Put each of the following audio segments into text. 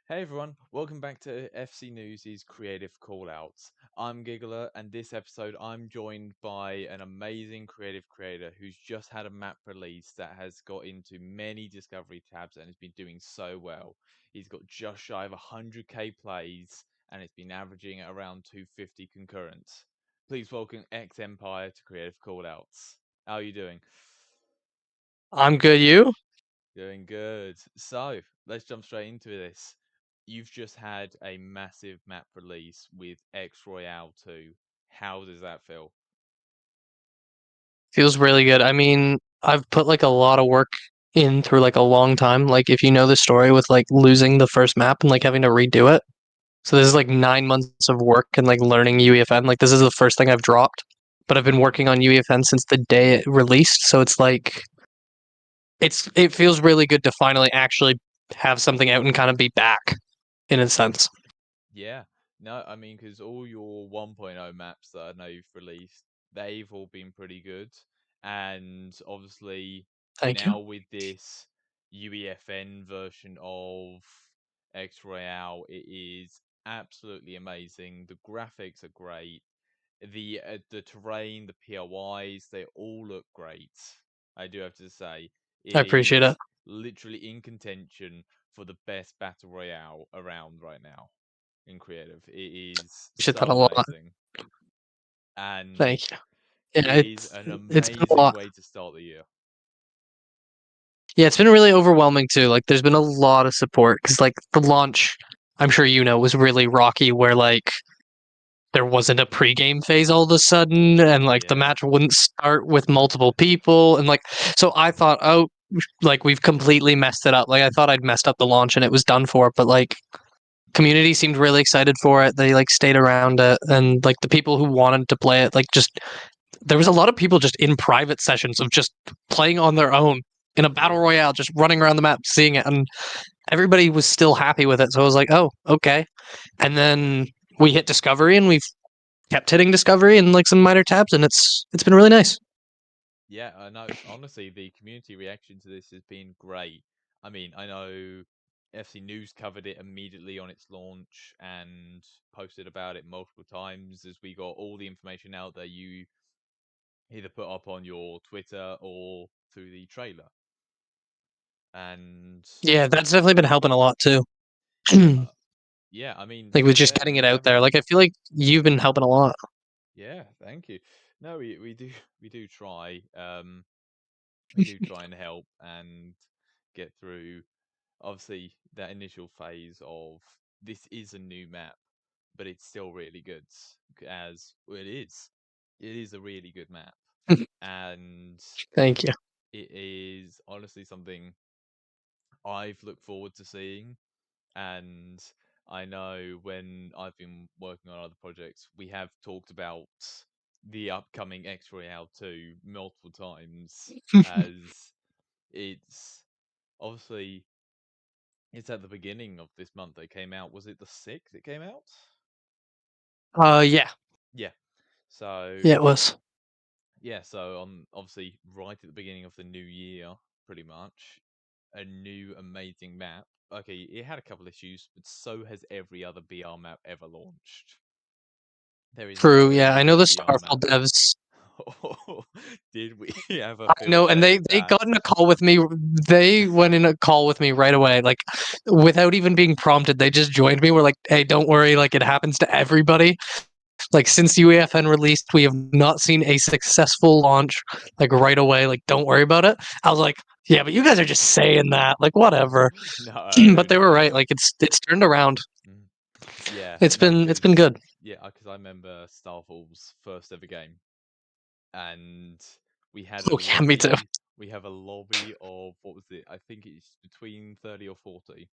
Hey everyone, welcome back to FCNews' Creative Callouts. I'm Giggila, and this episode I'm joined by an amazing creative creator who's just had a map release that has got into many discovery tabs and has been doing so well. He's got just shy of 100k plays and it's been averaging at around 250 concurrents. Please welcome Xmpire to Creative Callouts. How are you doing? I'm good, you? Doing good. So let's jump straight into this. You've just had a massive map release with X Royale 2. How does that feel? Feels really good. I mean, I've put like a lot of work in through like a long time. Like if you know the story with like losing the first map and like having to redo it. So this is like 9 months of work and like learning UEFN. Like this is the first thing I've dropped. But I've been working on UEFN since the day it released. So it's like it feels really good to finally actually have something out and kind of be back in a sense. Yeah. No, I mean, because all your 1.0 maps that I know you've released, they've all been pretty good. And obviously, Thank you. now with this UEFN version of X Royale, it is absolutely amazing. The graphics are great. The terrain, the POIs, they all look great. I do have to say, I it appreciate it. is literally in contention for the best battle royale around right now in creative. It is Appreciate that a so lot. amazing, and Thank you. it Yeah, is an it's been a amazing lot. way to start the year. Yeah, it's been really overwhelming too. Like, there's been a lot of support because, like, the launch, I'm sure you know, was really rocky. Where like there wasn't a pregame phase all of a sudden, and like the Yeah, match wouldn't start with multiple people, and like so I thought, oh, like we've completely messed it up. Like I thought I'd messed up the launch and it was done for, but like community seemed really excited for it. They like stayed around it, and like the people who wanted to play it, like just there was a lot of people just in private sessions of just playing on their own in a battle yeah. royale, just running around the map, seeing it, and everybody was still happy with it. So I was like, oh, okay. And then we hit discovery, and we've kept hitting discovery and like some minor tabs, and it's been really nice. Yeah, I know. Honestly, the community reaction to this has been great. I mean, I know FC News covered it immediately on its launch and posted about it multiple times as we got all the information out that you either put up on your Twitter or through the trailer. And Yeah, that's definitely been helping a lot too. yeah, Like yeah, I mean, to be with just fair, getting it we out there. haven't. Like I feel like you've been helping a lot. Yeah, thank you. No, we do we do try. We do try and help and get through obviously that initial phase of this is a new map, but it's still really good as well, it is. It is a really good map, and Thank you. it is honestly something I've looked forward to seeing. And I know when I've been working on other projects, we have talked about the upcoming X Royale 2 multiple times as it's obviously it's at the beginning of this month it came out. Was it the 6th it came out? Yeah, Yeah. So yeah, it was. yeah, so on obviously right at the beginning of the new year, pretty much, a new amazing map. Okay, it had a couple issues, but so has every other BR map ever launched. There is True. not a Yeah, I know single the BR Starfield map. devs. Did we ever I feel know, and better they that? got in a call with me. They went in a call with me right away, like without even being prompted. They just joined me. We're like, "Hey, don't worry. Like it happens to everybody. Like since UEFN released, we have not seen a successful launch like right away. Like don't worry about it." I was like, "Yeah, but you guys are just saying that. Like whatever." No, But they were no. right. Like it's turned around. Mm. Yeah, It's no, been it's been good. because I remember Starfall's first ever game, and we had a Oh yeah, me too. lobby. We have a lobby of what was it? I think it's between 30 or 40,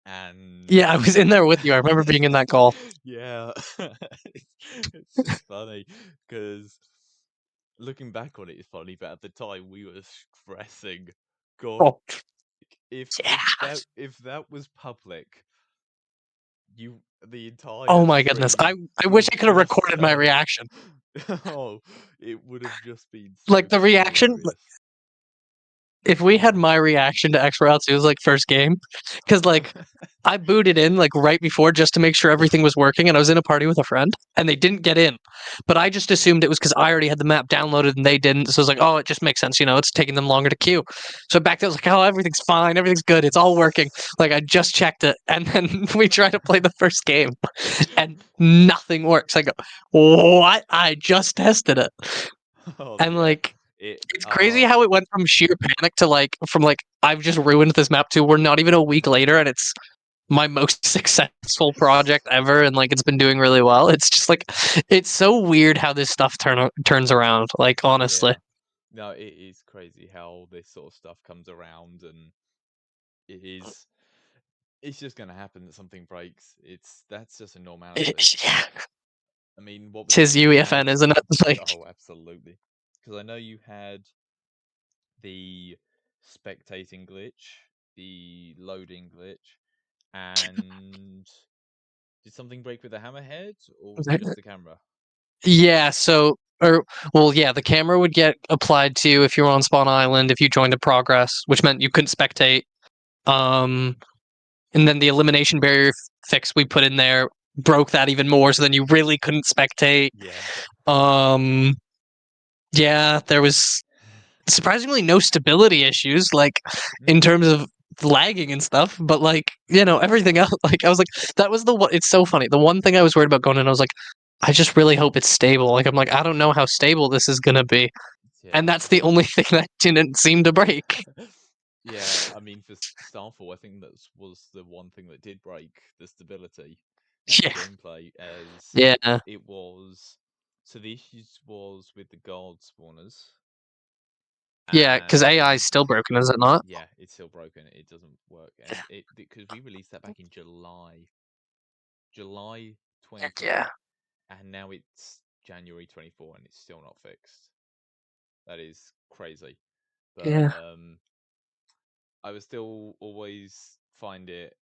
and Yeah, I was in there with you. I remember being in that call. yeah, it's just funny because looking back on it is funny, but at the time we were stressing. God, Oh yeah. if that was public, you the Oh entire my goodness. stream I wish would I could have just recorded my turn. reaction. Oh, it would have just been so Like the reaction. hilarious. If we had my reaction to X Royale 2's like first game, because like I booted in like right before just to make sure everything was working, and I was in a party with a friend, and they didn't get in. But I just assumed it was because I already had the map downloaded and they didn't. So I was like, oh, it just makes sense, it's taking them longer to queue. So back there, I was like, oh, everything's fine, everything's good, it's all working. Like I just checked it, and then we try to play the first game, and nothing works. I go, what? I just tested it, Oh and yeah. like It it's crazy how it went from sheer panic to like from like I've just ruined this map to we're not even a week later and it's my most successful project ever and like it's been doing really well. It's just like it's so weird how this stuff turns around, like honestly. yeah. No, it is crazy how this sort of stuff comes around, and it is it's just gonna happen that something breaks. That's just a normality. Yeah. I mean, what was it? Tis You had UEFN, isn't it? Like oh, absolutely. Because I know you had the spectating glitch, the loading glitch, and did something break with the hammerhead, or was it just the camera? yeah, so or well, yeah, the camera would get applied to you if you were on Spawn Island, if you joined a progress, which meant you couldn't spectate. Um and then the elimination barrier fix we put in there broke that even more, so then you really couldn't spectate. Yeah. Um yeah, there was surprisingly no stability issues, like in Mm. terms of lagging and stuff, but like, everything else, like I was like, that was the one. It's so funny. The one thing I was worried about going in, I was like, I just really hope it's stable. Like, I'm like, I don't know how stable this is gonna be. And Yeah. that's the only thing that didn't seem to break. Yeah, I mean, for Starfall, I think that was the one thing that did break the stability and the Yeah. gameplay, as Yeah. it was. So the issues was with the guard spawners, Yeah, because AI and is still broken, is it not? yeah, it's still broken. It doesn't work, and it because we released that back in July Heck 23, yeah. and now it's January 24, and it's still not fixed. That is crazy, but Yeah. I would still always find it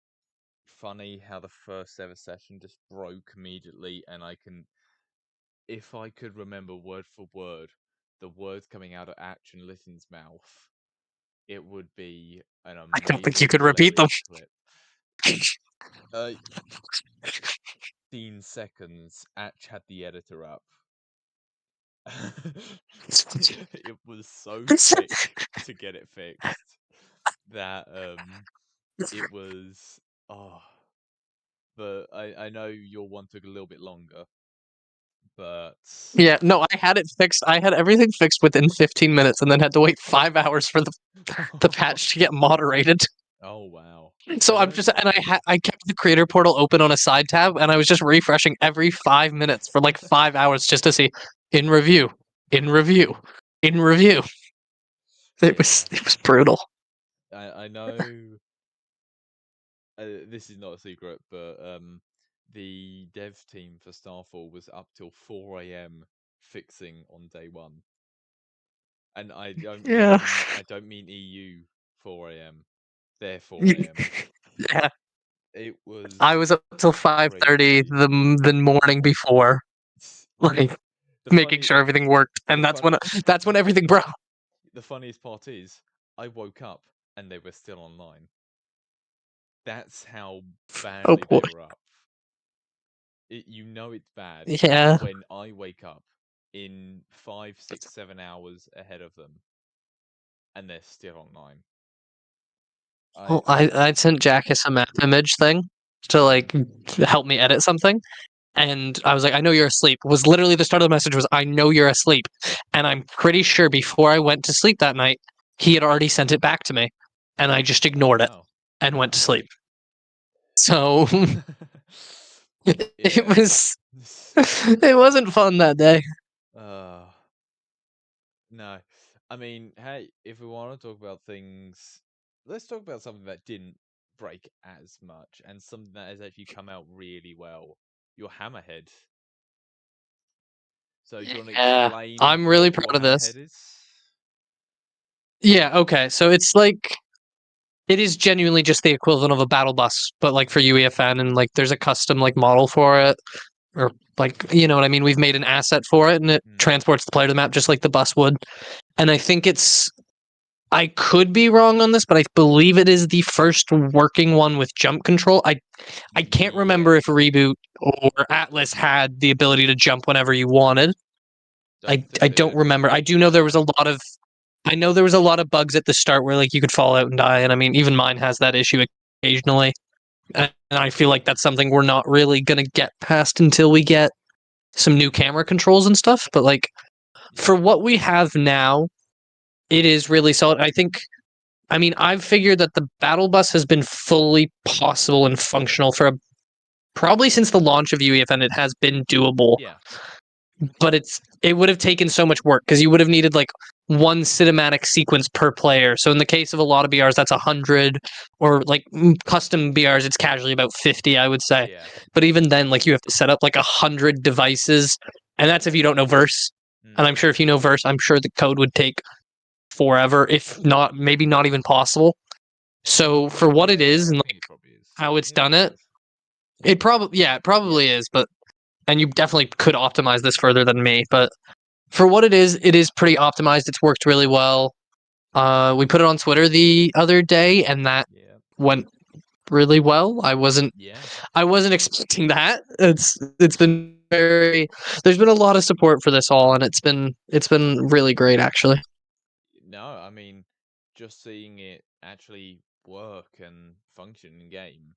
funny how the first ever session just broke immediately, and if I could remember word for word the words coming out of Action Litton's mouth, it would be an I don't think you amazing, could repeat them. hilarious clip. 15 seconds, Atch had the editor up. It was so quick to get it fixed that it was oh, but I know your one took a little bit longer, but Yeah, no, I had it fixed. I had everything fixed within 15 minutes and then had to wait 5 hours for the patch to get moderated. oh wow. So I I'm know. just and I kept the creator portal open on a side tab and I was just refreshing every 5 minutes for like 5 hours just to see in review, in review, in review. It was Yeah. it was brutal. I know this is not a secret, but the dev team for Starfall was up till 4 a.m. fixing on day one. And Yeah. I don't mean EU 4 a.m. Their 4 a.m. Yeah. It I was was up till 5:30 crazy. the morning before, Yeah. like The making funny sure everything worked, and the that's fun when everything broke. the funniest part is I woke up and they were still online. That's how Oh badly boy. they were up. You know it's bad Yeah. when I wake up in 5, 6, 7 hours ahead of them and they're still online. Well, I I'd sent Jackus a map image thing to mm, like help me edit something. And I was like, I know you're asleep. Was literally the start of the message was, I know you're asleep. And I'm pretty sure before I went to sleep that night, he had already sent it back to me. And I just oh ignored it wow. and went to sleep. So it Yeah. was it wasn't fun that day. uh no. I mean, hey, if we want to talk about things, let's talk about something that didn't break as much and something that has actually come out really well. Your hammerhead. So, do you want to Yeah. explain I'm really what your proud of hammerhead this. is? Yeah, okay. So it's like it is genuinely just the equivalent of a battle bus, but like for UEFN and like there's a custom like model for it. Or like you know what I mean? We've made an asset for it and it Hmm. transports the player to the map just like the bus would. And I think it's I could be wrong on this, but I believe it is the first working one with jump control. I can't remember if Yes. Reboot or Atlas had the ability to jump whenever you wanted. Don't I think they don't do. remember. I do know there was a lot of I know there was a lot of bugs at the start where like you could fall out and die, and I mean even mine has that issue occasionally. And I feel like that's something we're not really gonna get past until we get some new camera controls and stuff. But like for Yeah. what we have now, it is really solid. I mean, I've figured that the battle bus has been fully possible and functional for probably since the launch of UEFN. It has been doable, Yeah. but it would have taken so much work because you would have needed like one cinematic sequence per player. So in the case of a lot of BRs, that's 100, or like custom BRs, it's casually about 50, I would say. Yeah. But even then, like you have to set up like 100 devices, and that's if you don't know verse. And I'm Mm. sure if you know verse, I'm sure the code would take forever, if not maybe not even possible. So for what it Yeah, is I and think like it probably is. how I it's think it done probably it, is. it Yeah. probably is. But and you definitely could optimize this further than me. But for what it is pretty optimized. It's worked really well. We put it on Twitter the other day, and that Yeah. went really well. Yeah. I wasn't expecting that. It's been very. There's been a lot of support for this all, and it's been really great actually. No, I mean, just seeing it actually work and function in game,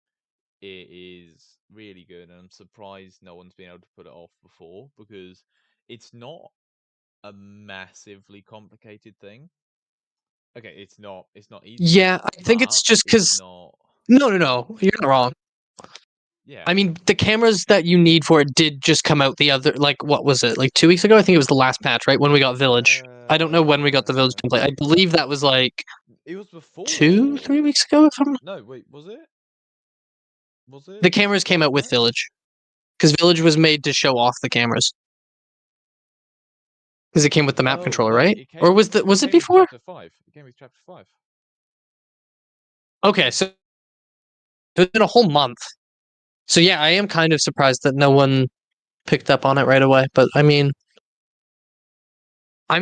it is really good, and I'm surprised no one's been able to put it off before because it's not a massively complicated thing. Okay, it's not easy, Yeah, I think but it's just it's because not. no, you're not wrong. Yeah. I mean, the cameras that you need for it did just come out the other, like, what was it, like 2 weeks ago? I think it was the last patch, right? When we got Village. I don't know when we got the Village Uh, template. I believe that was like it was two, before. 3 weeks ago. If I'm No, wait, was it? Was The it cameras came out with Fortnite? Village because Village was made to show off the cameras because it came with the map Oh controller, no, right? Or it was it came with before? chapter 5. It came with chapter 5. Okay, so it's been a whole month. So yeah, I am kind of surprised that no one picked up on it right away. But I mean,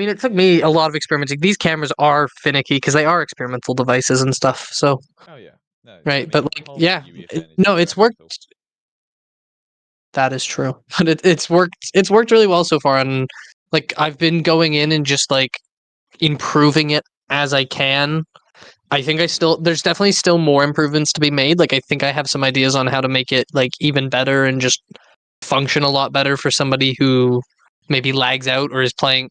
it took me a lot of experimenting. These cameras are finicky because they are experimental devices and stuff. So Oh yeah. No, I right, but mean like half of yeah, UEFN is no, it's worked. experimental. That is true, but it's worked. It's worked really well so far, and like I've been going in and just like improving it as I can. I think there's definitely still more improvements to be made. Like I think I have some ideas on how to make it like even better and just function a lot better for somebody who maybe lags out or is playing.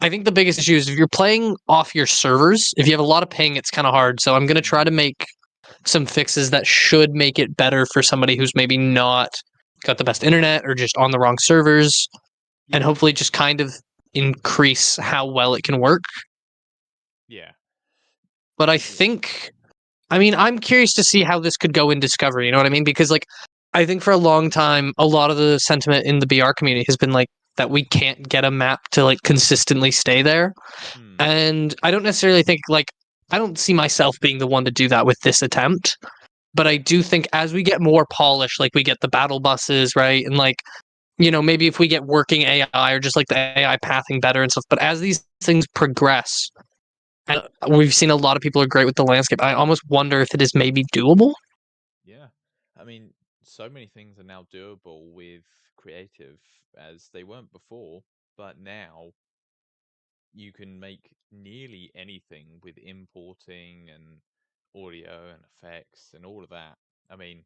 I think the biggest issue is if you're playing off your servers, if you have a lot of ping, it's kind of hard. So I'm going to try to Mm, make some fixes that should make it better for somebody who's maybe not got the best internet or just on the wrong servers, and yeah. hopefully just kind of increase how well it can work. Yeah. But Yeah. I mean, I'm curious to see how this could go in Discovery. You know what I mean? Because like, I think for a long time, a lot of the sentiment in the BR community has been like that we can't get a map to like consistently stay there, Hmm. and I don't necessarily think like I don't see myself being the one to do that with this attempt. But I do think as we get more polish, like we get the battle buses, right, and like maybe if we get working AI or just like the AI pathing better and stuff. But as these things progress, and we've seen a lot of people are great with the landscape. I almost wonder if it is maybe doable. Yeah. I mean, so many things are now doable with creative as they weren't before, but now you can make nearly anything with importing and audio and effects and all of that. I mean,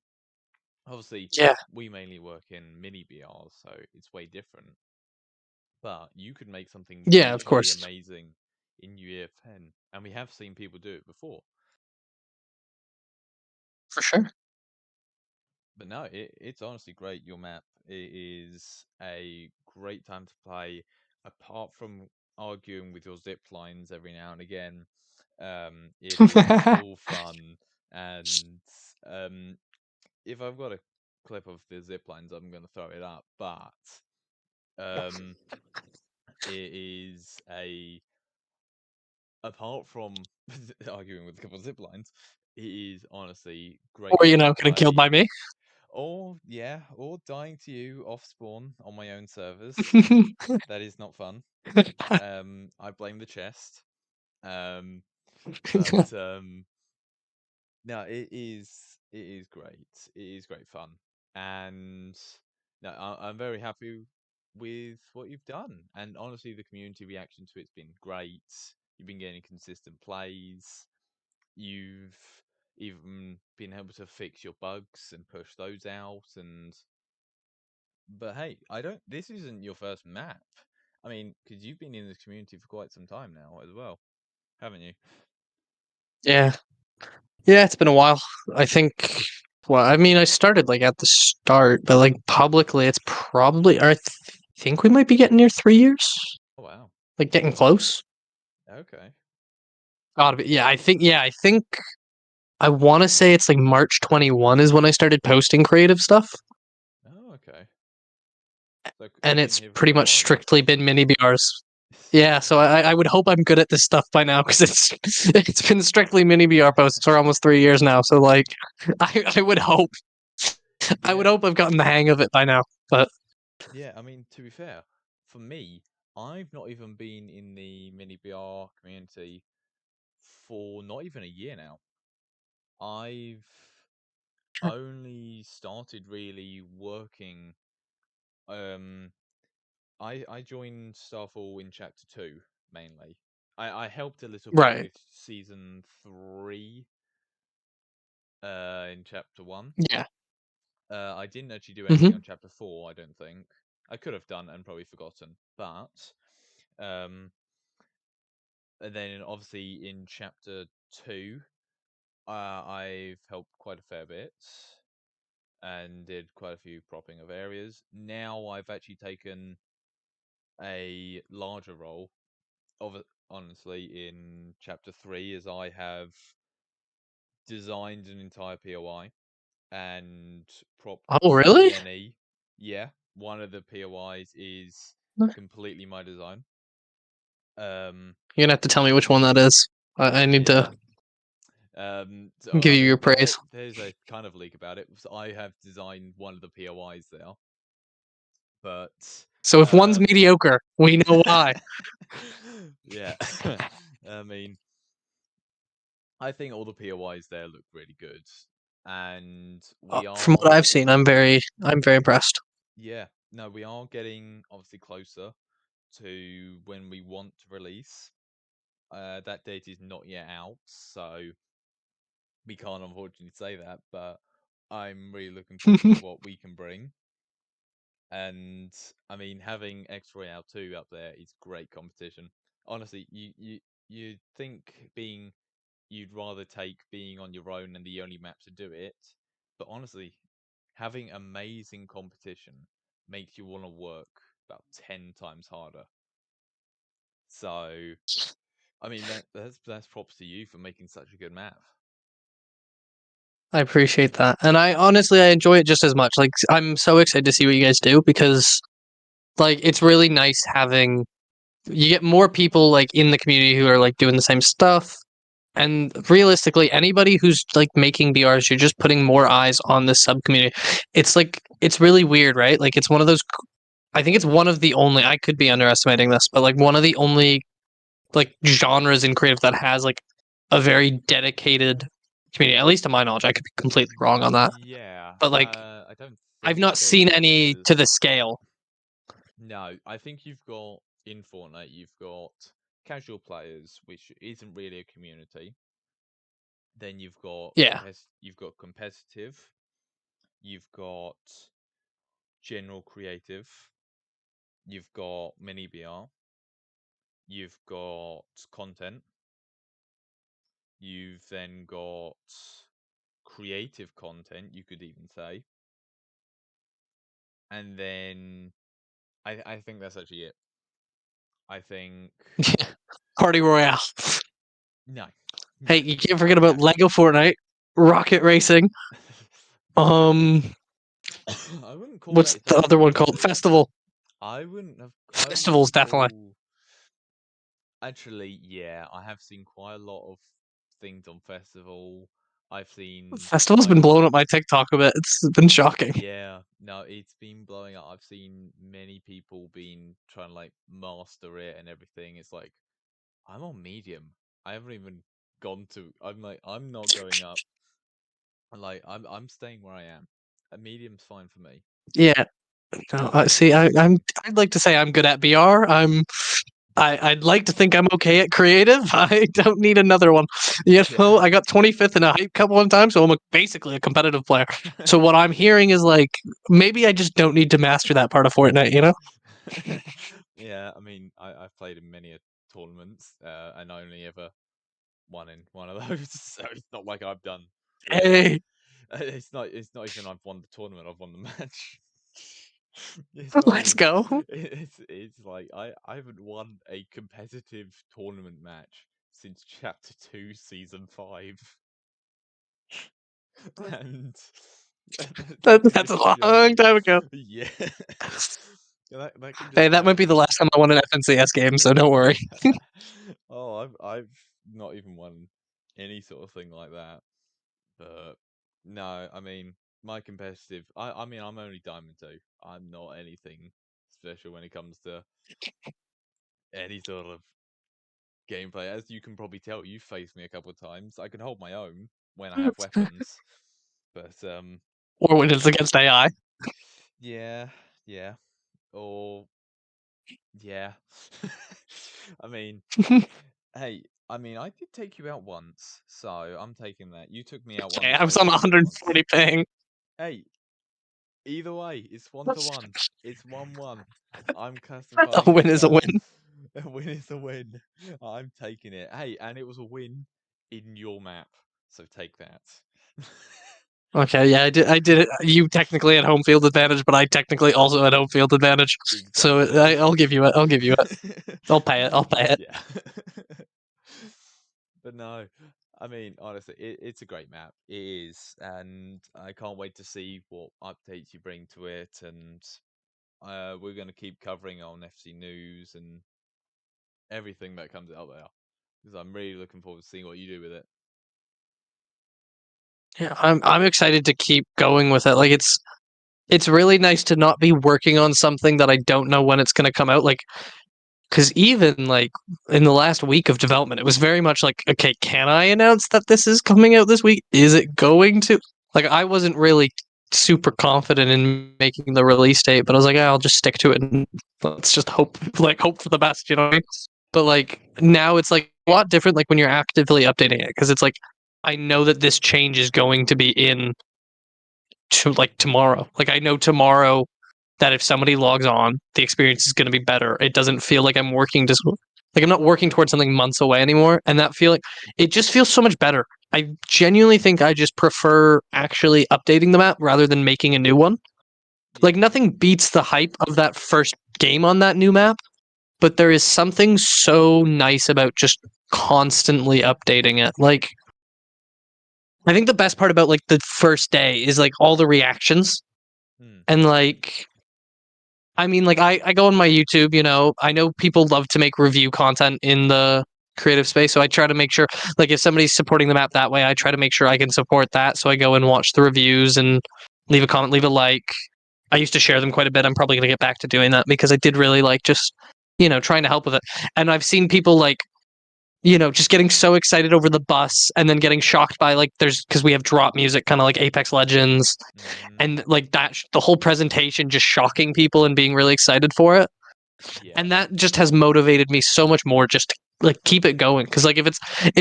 obviously, Yeah, we mainly work in mini BRs, so it's way different. But you could make something yeah, of visually course, amazing in UEFN, and we have seen people do it before. for sure. But no, it's honestly great. Your map, it is a great time to play. Apart from arguing with your zip lines every now and again, it is all fun. And if I've got a clip of the zip lines, I'm going to throw it up. But um, it is a apart from arguing with a couple of zip lines, it is honestly great Or fun to getting killed play. by me. Or yeah, or dying to you off spawn on my own servers. That is not fun. I blame the chest. Um, But no, it is great. It is great fun, and no, I'm very happy with what you've done. And honestly, the community reaction to it's been great. You've been getting consistent plays. You've even been able to fix your bugs and push those out. And but hey, I don't. This isn't your first map. I mean, because you've been in this community for quite some time now as well, haven't you? Yeah. Yeah, it's been a while. I think. Well, I mean, I started like at the start, but like publicly, it's probably. Or think we might be getting near 3 years. Oh wow. Like getting close. Okay. Gotta be. Yeah, I think. Yeah, I think. I want to say it's like March 21 is when I started posting creative stuff, Oh okay. So and you've been it's here for pretty quite a much while then. strictly been mini BRs. Yeah, so I would hope I'm good at this stuff by now because it's been strictly mini BR posts for almost 3 years now. So like, I would hope Yeah. I've gotten the hang of it by now. But Yeah. I mean, to be fair, for me, I've not even been in the mini BR community for not even a year now. I've only started really working. Um, I joined Starfall in chapter 2 mainly. I helped a little bit right, with season 3 in chapter 1. yeah, I didn't actually do anything hmm on chapter 4, I don't think. I could have done and probably forgotten. But um and then obviously in chapter 2, I've helped quite a fair bit and did quite a few propping of areas. Now I've actually taken a larger role of it, honestly, in chapter 3, as I have designed an entire POI and propped Oh, really? many. Yeah, one of the POIs is completely my design. Um, You're gonna have to tell me which one that is. I need yeah. to So give I you your mean, praise. there's a kind of leak about it. So I have designed one of the POIs there, but So if one's um, mediocre, we know why. yeah. I mean, I think all the POIs there look really good, and we From what are, I've seen, I'm very impressed. yeah, no, we are getting obviously closer to when we want to release. That date is not yet out, so we can't unfortunately say that, but I'm really looking forward to what we can bring. And I mean, having X Royale 2 up there is great competition. Honestly, you think being you'd rather take being on your own and the only map to do it, but honestly, having amazing competition makes you want to work about 10 times harder. So, I mean, that's props to you for making such a good map. I appreciate that, and I enjoy it just as much. Like I'm so excited to see what you guys do because like it's really nice having you get more people like in the community who are like doing the same stuff. And realistically, anybody who's like making BRs, you're just putting more eyes on this sub community. It's like it's really weird, right? Like it's one of those. I think it's one of the only. I could be underestimating this, but like one of the only like genres in creative that has like a very dedicated community. At least to my knowledge, I could be completely wrong on that. Yeah, But like I don't I've think not seen any to there's. the scale. No, I think you've got in Fortnite, you've got casual players, which isn't really a community. Then Yeah. you've got competitive, you've got general creative, you've got mini BR, you've got content, you've then got creative content, you could even say, and then I think that's actually it. I think Party Royale. no, no, Hey, you can't forget no. about Lego Fortnite, Rocket Racing. Um, I wouldn't call that what's its the own other one called? community. Festival. I Festivals, wouldn't definitely. call. Actually, yeah, I have seen quite a lot of things on festival. I've seen Festival's quite been blowing up my TikTok a bit. It's been shocking. Yeah, no, it's been blowing up. I've seen many people been trying to like master it and everything. It's like I'm on medium. I haven't even gone to. I'm like, I'm not going up. Like, I'm staying where I am. A medium's fine for me. Yeah. No, see, I'd like to say I'm good at BR. I'd like to think I'm okay at creative. I don't need another one. You know, Yeah. I got 25th in a hype cup one time, so basically a competitive player. So what I'm hearing is like maybe I just don't need to master that part of Fortnite, you know? Yeah, I mean, I've played in many tournaments, and only ever won in one of those. So it's not like I've done really. Hey, It's not even I've won the tournament. I've won the match. It's not let's even. go. It's like I haven't won a competitive tournament match since Chapter 2, Season 5, and That's just a shows long you. time ago. Yeah, that can Hey, just that tell might be you. the last time I won an FNCS game, so don't worry. Oh, I've not even won any sort of thing like that. But no, I mean my competitive. I mean I'm only Diamond 2. I'm not anything special when it comes to any sort of gameplay. As you can probably tell, you've faced me a couple of times. I can hold my own when I have weapons, but Or when it's against AI. yeah, yeah, or yeah. I mean, hey, I mean, I did take you out once, so I'm taking that. You took me out Okay, once. I I was on took you out once. 140 ping. Hey, either way, it's 1-1. It's 1-1. I'm A classifying win as is a that. win. A win is a win. I'm taking it. Hey, and it was a win in your map, so take that. Okay, yeah, I did it. You technically had home field advantage, but I technically also had home field advantage. So Exactly. I'll give you it. I'll give you it. I'll pay it. I'll pay it. Yeah. But no, I mean, honestly, it's a great map. It is, and I can't wait to see what updates you bring to it. And we're going to keep covering on FC News and everything that comes out there because I'm really looking forward to seeing what you do with it. Yeah, I'm excited to keep going with it. Like it's really nice to not be working on something that I don't know when it's going to come out. Like because even like in the last week of development, it was very much like, okay, can I announce that this is coming out this week? Is it going to? Like, I wasn't really super confident in making the release date, but I was like, I'll just stick to it and let's just hope, like, hope for the best, you know what I mean? But like now it's like a lot different, like when you're actively updating it, because it's like I know that this change is going to be in to like tomorrow. Like I know tomorrow that if somebody logs on, the experience is going to be better. It doesn't feel like I'm working just like I'm not working towards something months away anymore, and that feeling it just feels so much better. I genuinely think I just prefer actually updating the map rather than making a new one. Yeah. Like nothing beats the hype of that first game on that new map, but there is something so nice about just constantly updating it. Like I think the best part about like the first day is like all the reactions Hmm. and like I mean, like I go on my YouTube, you know, I know people love to make review content in the creative space. So I try to make sure like if somebody's supporting the map that way, I try to make sure I can support that. So I go and watch the reviews and leave a comment, leave a like. I used to share them quite a bit. I'm probably gonna get back to doing that because I did really like just, you know, trying to help with it. And I've seen people like you know, just getting so excited over the bus and then getting shocked by like there's because we have drop music, kind of like Apex Legends, Mm-hmm. and like that the whole presentation just shocking people and being really excited for it, Yeah. and that just has motivated me so much more just to, like keep it going because like if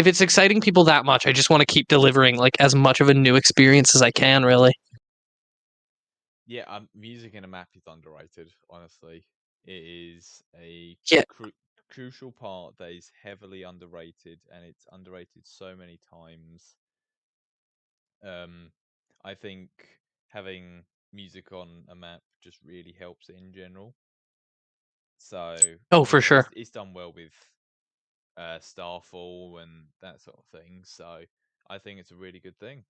it's exciting people that much, I just want to keep delivering like as much of a new experience as I can, really. Yeah. Music in a map is underrated. Honestly, it is a Yeah. crucial part that is heavily underrated, and it's underrated so many times. Um, I think having music on a map just really helps it in general. So Oh, you for know, sure. it's done well with Starfall and that sort of thing. So I think it's a really good thing.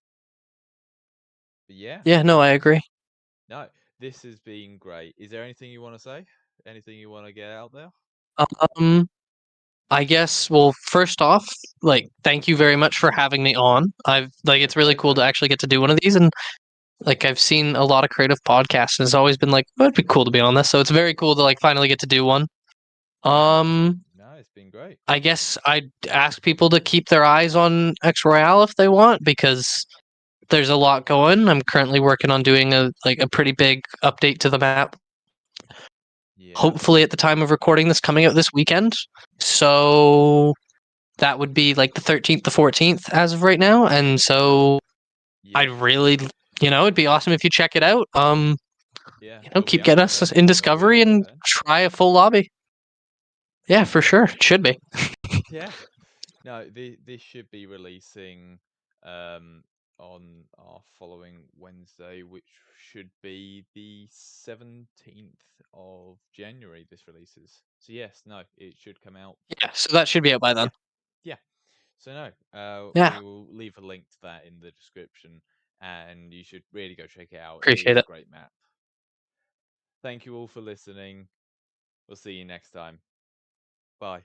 But yeah, Yeah, no, I agree. no, this has been great. Is there anything you want to say? Anything you want to get out there? um I guess, well, first off, like, thank you very much for having me on. I've, like, No, it's really cool pleasure. to actually get to do one of these. And, like, I've seen a lot of creative podcasts, and it's always been like, oh, it'd be cool to be on this. So it's very cool to, like, finally get to do one. Yeah. Um, No, it's been great. I guess I'd ask people to keep their eyes on X Royale if they want, because there's a lot going. I'm currently working on doing a pretty big update to the map. Yeah, Hopefully, at the time of recording this, coming out this weekend. So that would be like the 13th, the 14th as of right now, and so I'd yeah, really, it'd be awesome if you check it out. yeah. We'll be Keep getting uploading us it in when we discovery upload and it. try a full lobby. Yeah, for sure. It should be. Yeah. No, this should be releasing um on our following Wednesday, which should be the 17th of January this releases. So yes, no, it should come out. Yeah, so that should be out by then. Yeah. Yeah. So no, Yeah, we will leave a link to that in the description and you should really go check it out. It appreciate is a it. great map. Thank you all for listening. We'll see you next time. Bye.